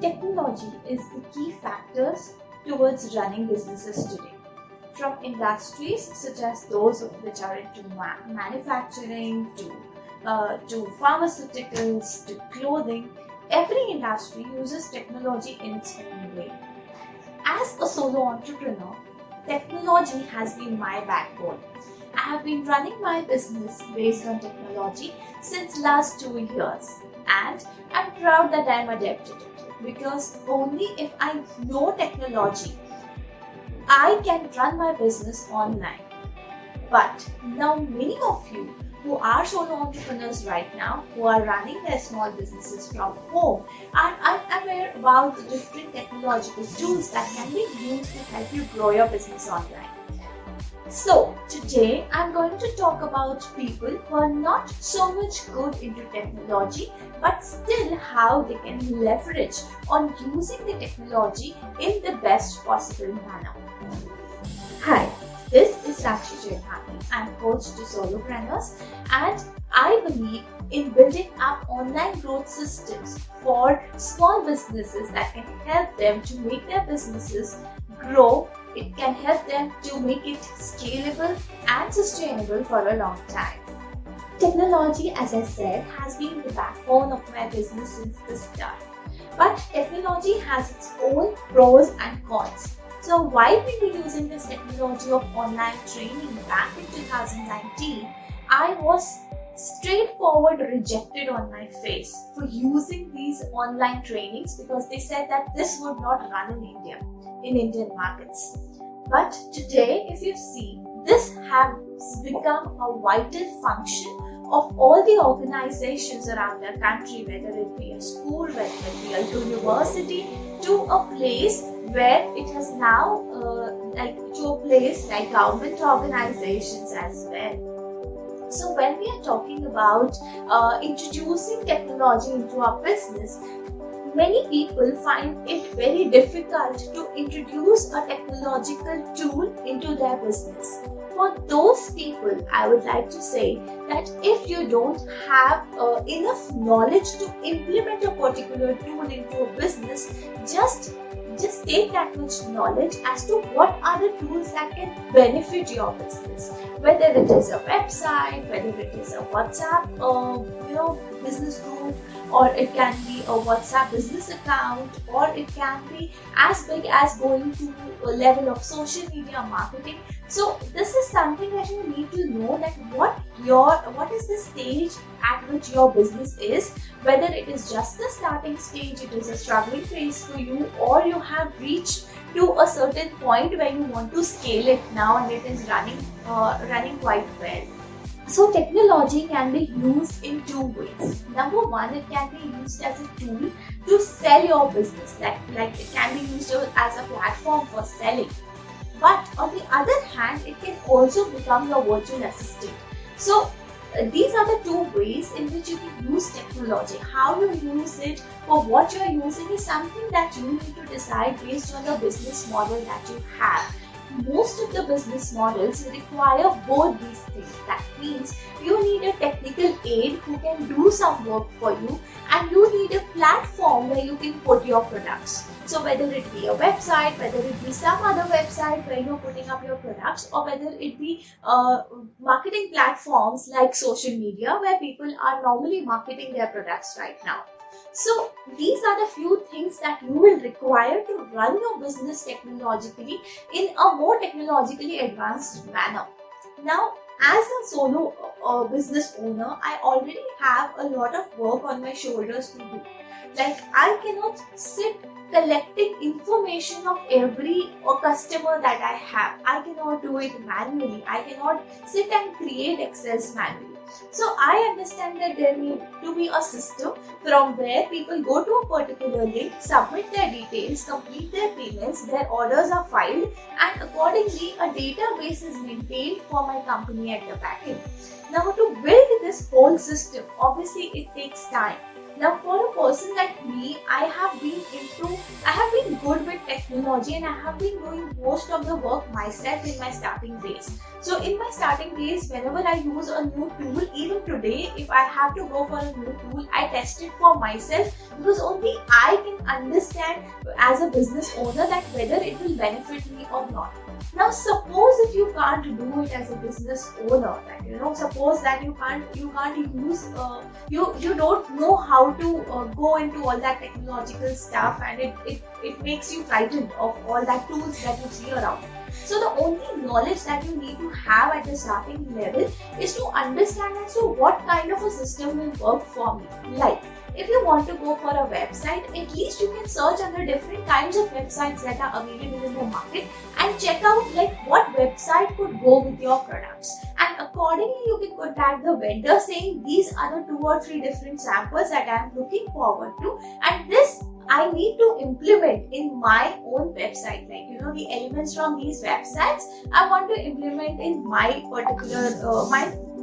Technology is the key factors towards running businesses today. From industries such as those which are into manufacturing to pharmaceuticals to clothing, every industry uses technology in its own way. As a solo entrepreneur, technology has been my backbone. I have been running my business based on technology since last 2 years, and I'm proud that I'm adept at it, because only if I know technology, I can run my business online. But now many of you who are solo entrepreneurs right now, who are running their small businesses from home, are unaware about the different technological tools that can be used to help you grow your business online. So today I'm going to talk about people who are not so much good into technology, but still how they can leverage on using the technology in the best possible manner. Hi, this is Saakshi Choithani. I'm coach to solopreneurs, and I believe in building up online growth systems for small businesses that can help them to make their businesses grow. It can help them to make it scalable and sustainable for a long time. Technology, as I said, has been the backbone of my business since the start. But technology has its own pros and cons. So while we were using this technology of online training back in 2019, I was straightforward rejected on my face for using these online trainings because they said that this would not run in India, in Indian markets. But today, if you see, this has become a vital function of all the organizations around the country, whether it be a school, whether it be a university, to a place where it has now, to a place like government organizations as well. So when we are talking about introducing technology into our business, many people find it very difficult to introduce a technological tool into their business. For those people, I would like to say that if you don't have enough knowledge to implement a particular tool into a business, just take that much knowledge as to what are the tools that can benefit your business. Whether it is a website, whether it is a WhatsApp, business group, or it can be a WhatsApp business account, or it can be as big as going to a level of social media marketing. So this is something that you need to know, that what is the stage at which your business is, whether it is just the starting stage, it is a struggling phase for you, or you have reached to a certain point where you want to scale it now and it is running quite well. So technology can be used in two ways. Number one, it can be used as a tool to sell your business, like it can be used as a platform for selling. But on the other hand, it can also become your virtual assistant. So these are the two ways in which you can use technology. How you use it, for what you are using, is something that you need to decide based on the business model that you have. Most of the business models require both these things. That means you need a technical aid who can do some work for you, and you need a platform where you can put your products. So whether it be a website, whether it be some other website where you're putting up your products, or whether it be marketing platforms like social media where people are normally marketing their products right now. So these are the few things that you will require to run your business technologically in a more technologically advanced manner. Now, as a solo business owner, I already have a lot of work on my shoulders to do. Like, I cannot sit collecting information of every customer that I have. I cannot do it manually. I cannot sit and create Excels manually. So I understand that there need to be a system from where people go to a particular link, submit their details, complete their payments, their orders are filed, and accordingly a database is maintained for my company at the back end. Now, to build this whole system, obviously it takes time. Now, for a person like me, I have been good with technology, and I have been doing most of the work myself in my starting days. So in my starting days, whenever I use a new tool, even today, if I have to go for a new tool, I test it for myself, because only I can understand as a business owner that whether it will benefit me or not. Now suppose if you can't do it as a business owner, like, suppose that you can't use you don't know how to go into all that technological stuff, and it makes you frightened of all that tools that you see around. So the only knowledge that you need to have at the starting level is to understand as to what kind of a system will work for me. Like, if you want to go for a website, at least you can search under different kinds of websites that are available in the market and check out like what website could go with your products. And accordingly, you can contact the vendor saying these are the 2 or 3 different samples that I am looking forward to, and this I need to implement in my own website. Like, the elements from these websites I want to implement in my particular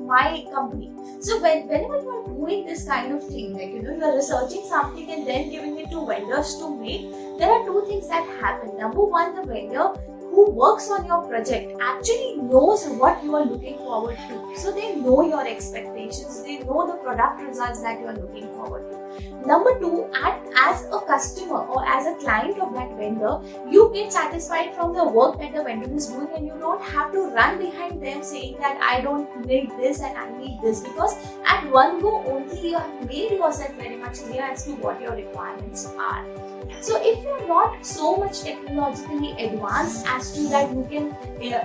my company. So whenever you are doing this kind of thing, like, you are researching something and then giving it to vendors to make, there are 2 things that happen. Number 1, the vendor who works on your project actually knows what you are looking forward to. So they know your expectations, they know the product results that you are looking forward to. Number 2, as a customer or as a client of that vendor, you get satisfied from the work that the vendor is doing, and you don't have to run behind them saying that I don't need this and I need this, because at one go only you have made yourself very much clear as to what your requirements are. So if you're not so much technologically advanced as to that you can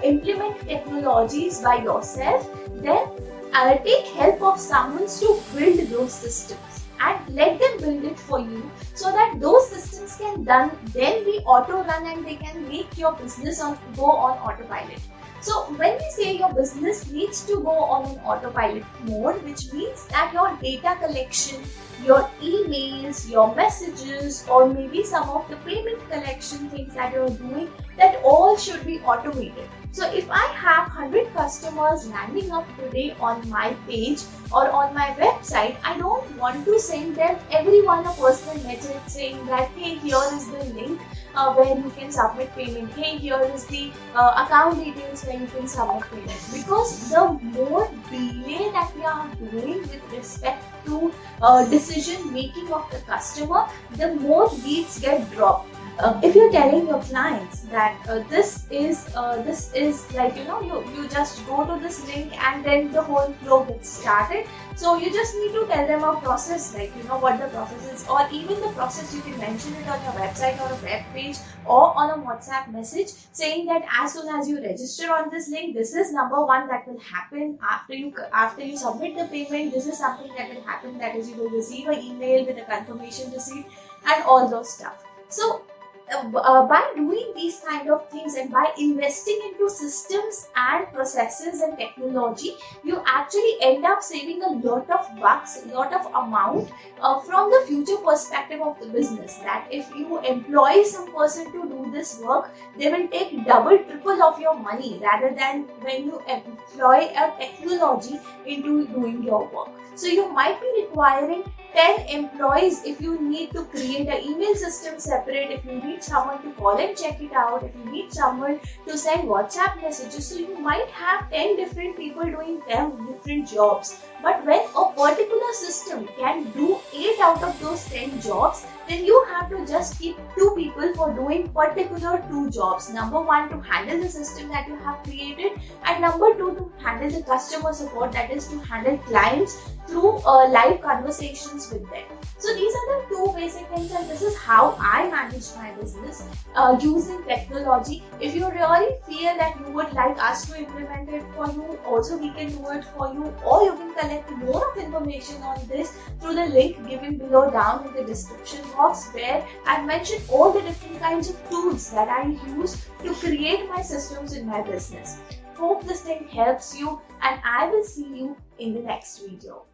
implement technologies by yourself, then take help of someone to build those systems and let them build it for you, so that those systems can then be auto run and they can make your business go on autopilot. So when we say your business needs to go on an autopilot mode, which means that your data collection, your emails, your messages, or maybe some of the payment collection things that you're doing, that all should be automated. So if I have 100 customers landing up today on my page or on my website, I don't want to send them everyone a personal message saying that, hey, here is the link where you can submit payment. Hey, here is the account details where you can submit payment. Because the more delay that we are doing with respect to decision making of the customer, the more leads get dropped. If you're telling your clients that this is like, you just go to this link and then the whole flow gets started. So you just need to tell them a process, like, what the process is, or even the process you can mention it on your website or a web page or on a WhatsApp message, saying that as soon as you register on this link, this is number 1 that will happen after you submit the payment. This is something that will happen, that is, you will receive an email with a confirmation receipt and all those stuff. So by doing these kind of things and by investing into systems and processes and technology, you actually end up saving a lot of bucks, a lot of amount from the future perspective of the business. That if you employ some person to do this work, they will take double, triple of your money rather than when you employ a technology into doing your work. So you might be requiring 10 employees if you need to create an email system separate, if you need someone to call and check it out, if you need someone to send WhatsApp messages. So you might have 10 different people doing 10 different jobs. But when a particular system can do 8 out of those 10 jobs, then you have to just keep 2 people for doing particular 2 jobs. Number 1, to handle the system that you have created, and number 2, to handle the customer support, that is to handle clients through live conversations with them. So these are the 2 basic things, and this is how I manage my business using technology. If you really feel that you would like us to implement it for you, also we can do it for you, or you can collect more of information on this through the link given below down in the description box, where I've mentioned all the different kinds of tools that I use to create my systems in my business. Hope this thing helps you, and I will see you in the next video.